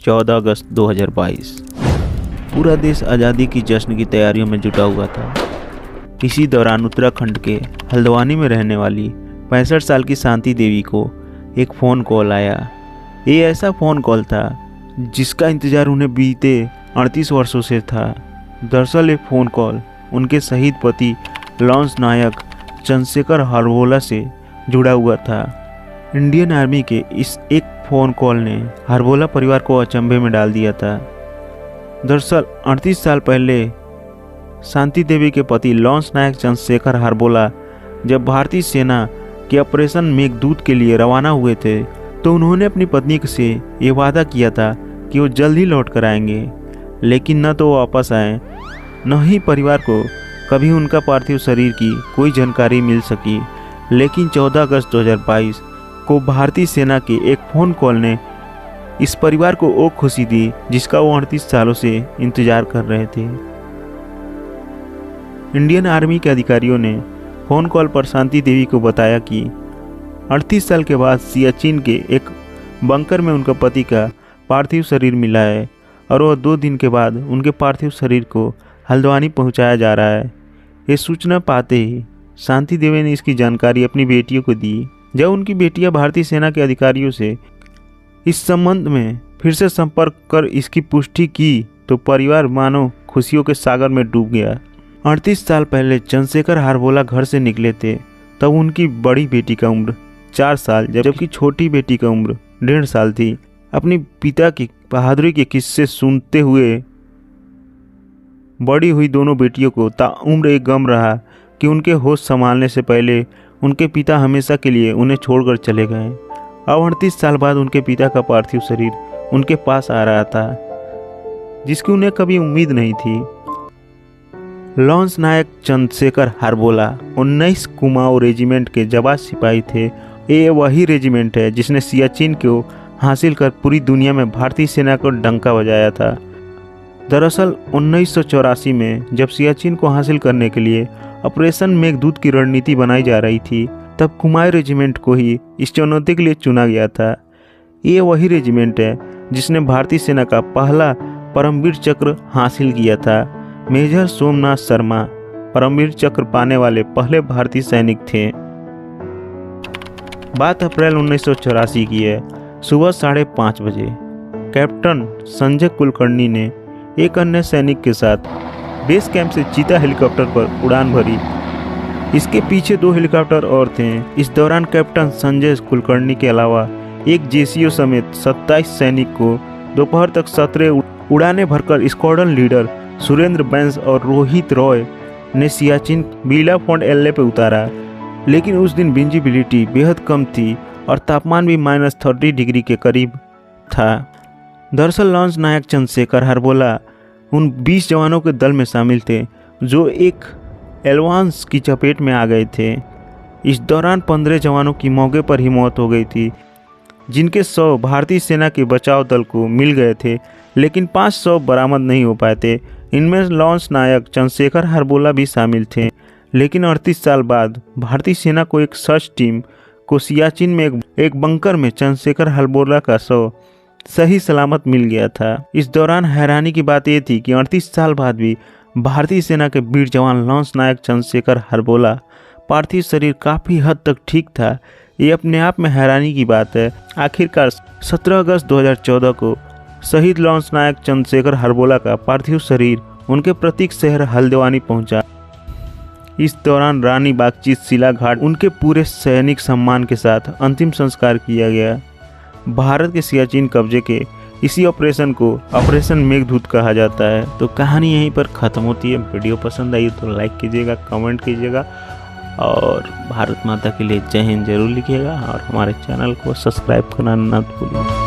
14 अगस्त 2022। पूरा देश आज़ादी की जश्न की तैयारियों में जुटा हुआ था। इसी दौरान उत्तराखंड के हल्द्वानी में रहने वाली 65 साल की शांति देवी को एक फ़ोन कॉल आया। ये ऐसा फ़ोन कॉल था जिसका इंतज़ार उन्हें बीते 38 वर्षों से था। दरअसल ये फ़ोन कॉल उनके शहीद पति लॉन्स नायक चंद्रशेखर हरबोला से जुड़ा हुआ था। इंडियन आर्मी के इस एक फ़ोन कॉल ने हरबोला परिवार को अचंभे में डाल दिया था। दरअसल 38 साल पहले शांति देवी के पति लॉन्स नायक चंद्रशेखर हरबोला जब भारतीय सेना के ऑपरेशन मेघदूत के लिए रवाना हुए थे तो उन्होंने अपनी पत्नी से ये वादा किया था कि वो जल्द ही लौट कर आएंगे, लेकिन न तो वो वापस आए न ही परिवार को कभी उनका पार्थिव शरीर की कोई जानकारी मिल सकी। लेकिन 14 अगस्त 2022 को भारतीय सेना के एक फ़ोन कॉल ने इस परिवार को वो खुशी दी जिसका वो 38 सालों से इंतजार कर रहे थे। इंडियन आर्मी के अधिकारियों ने फ़ोन कॉल पर शांति देवी को बताया कि 38 साल के बाद सियाचिन के एक बंकर में उनका पति का पार्थिव शरीर मिला है और वह 2 दिन के बाद उनके पार्थिव शरीर को हल्द्वानी पहुंचाया जा रहा है। ये सूचना पाते ही शांति देवी ने इसकी जानकारी अपनी बेटियों को दी। जब उनकी बेटियां भारतीय सेना के अधिकारियों से इस संबंध में फिर से संपर्क कर इसकी पुष्टि की तो परिवार मानो खुशियों के सागर में डूब गया। 38 साल पहले चंद्रशेखर हरबोला घर से निकले थे तब उनकी बड़ी बेटी का उम्र 4 साल जबकि छोटी बेटी का उम्र 1.5 साल थी। अपने पिता की बहादुरी के किस्से सुनते हुए बड़ी हुई दोनों बेटियों को ताउम्र एक गम रहा कि उनके होश संभालने से पहले उनके पिता हमेशा के लिए उन्हें छोड़कर चले गए। अब 38 साल बाद उनके पिता का पार्थिव शरीर उनके पास आ रहा था जिसकी उन्हें कभी उम्मीद नहीं थी। लॉन्स नायक चंद्रशेखर हरबोला 19 कुमाऊं रेजिमेंट के जाबाज सिपाही थे। ये वही रेजिमेंट है जिसने सियाचिन को हासिल कर पूरी दुनिया में भारतीय सेना को डंका बजाया था। दरअसल 1984 में जब सियाचिन को हासिल करने के लिए ऑपरेशन मेघदूत की रणनीति बनाई जा रही थी तब कुमाऊं रेजिमेंट को ही इस चुनौती के लिए चुना गया था। ये वही रेजिमेंट है जिसने भारतीय सेना का पहला परमवीर चक्र हासिल किया था। मेजर सोमनाथ शर्मा परमवीर चक्र पाने वाले पहले भारतीय सैनिक थे। बात अप्रैल 1984 की है। सुबह 5:30 बजे कैप्टन संजय कुलकर्णी ने एक अन्य सैनिक के साथ बेस कैंप से चीता हेलीकॉप्टर पर उड़ान भरी। इसके पीछे 2 हेलीकॉप्टर और थे। इस दौरान कैप्टन संजय कुलकर्णी के अलावा एक जेसीओ समेत 27 सैनिक को दोपहर तक 17 उड़ानें भरकर स्क्वाड्रन लीडर सुरेंद्र बैंस और रोहित रॉय ने सियाचिन बीला फॉन्ट एल्ले पे उतारा। लेकिन उस दिन विजिबिलिटी बेहद कम थी और तापमान भी -30 डिग्री के करीब था। दरअसल लॉन्स नायक चंद्रशेखर हरबोला उन 20 जवानों के दल में शामिल थे जो एक एलवांस की चपेट में आ गए थे। इस दौरान 15 जवानों की मौके पर ही मौत हो गई थी, जिनके 100 भारतीय सेना के बचाव दल को मिल गए थे, लेकिन 500 बरामद नहीं हो पाए थे। इनमें लॉन्स नायक चंद्रशेखर हरबोला भी शामिल थे। लेकिन 38 साल बाद भारतीय सेना को एक सर्च टीम को सियाचिन में एक बंकर में चंद्रशेखर हरबोला का शव सही सलामत मिल गया था। इस दौरान हैरानी की बात यह थी कि 38 साल बाद भी भारतीय सेना के वीर जवान लॉन्स नायक चंद्रशेखर हरबोला पार्थिव शरीर काफ़ी हद तक ठीक था। ये अपने आप में हैरानी की बात है। आखिरकार 17 अगस्त 2014 को शहीद लॉन्स नायक चंद्रशेखर हरबोला का पार्थिव शरीर उनके प्रतीक शहर हल्द्वानी पहुंचा। इस दौरान रानी बागचीत शिला घाट उनके पूरे सैनिक सम्मान के साथ अंतिम संस्कार किया गया। भारत के सियाचिन कब्जे के इसी ऑपरेशन को ऑपरेशन मेघदूत कहा जाता है। तो कहानी यहीं पर ख़त्म होती है। वीडियो पसंद आई तो लाइक कीजिएगा, कमेंट कीजिएगा और भारत माता के लिए जय हिंद जरूर लिखिएगा और हमारे चैनल को सब्सक्राइब करना ना भूलिए।